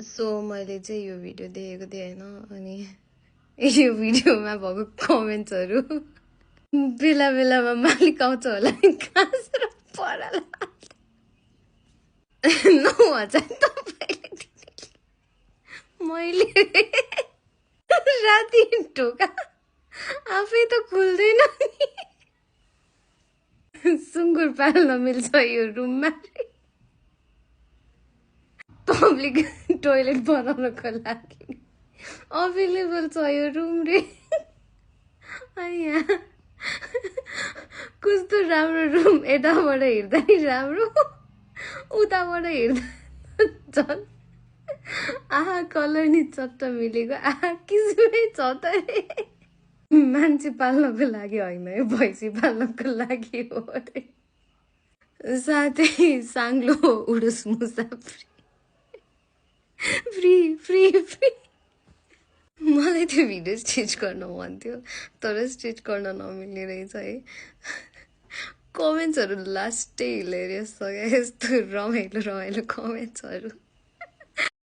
so मैले चाहिँ यो भिडियो देखेको थिएँ हैन अनि यो भिडियोमा भएको कमेन्ट्सहरु बेला बेलामा मालिक आउँछ होला घाँस र पराला 9,000 तपाईले मैले राति ढोका आफै त खुल्दैन नि सुँगुर पाल्न मिल्छ यो रुममा पब्लिक टोयलेट बनाउनको लागि अवेलेबल छ यो रुम रे यहाँ कस्तो राम्रो रुम यताबाट हेर्दा नि राम्रो उताबाट हेर्दा झन् आहा कलर नि चट्ट मिलेको आहा किसिमै छ त रे मान्छे पाल्नको लागि होइन यो भैँसी पाल्नको लागि हो रे साथै साङ्लो उडुस मुसा फ्री फ्री फ्री मलाई त्यो भिडियो स्टिच गर्न मन थियो तर स्टिच गर्न नमिल्ने रहेछ है कमेन्ट्सहरु लास्टै हिलेरियस छ क्या यस्तो रमाइलो रमाइलो कमेन्ट्सहरु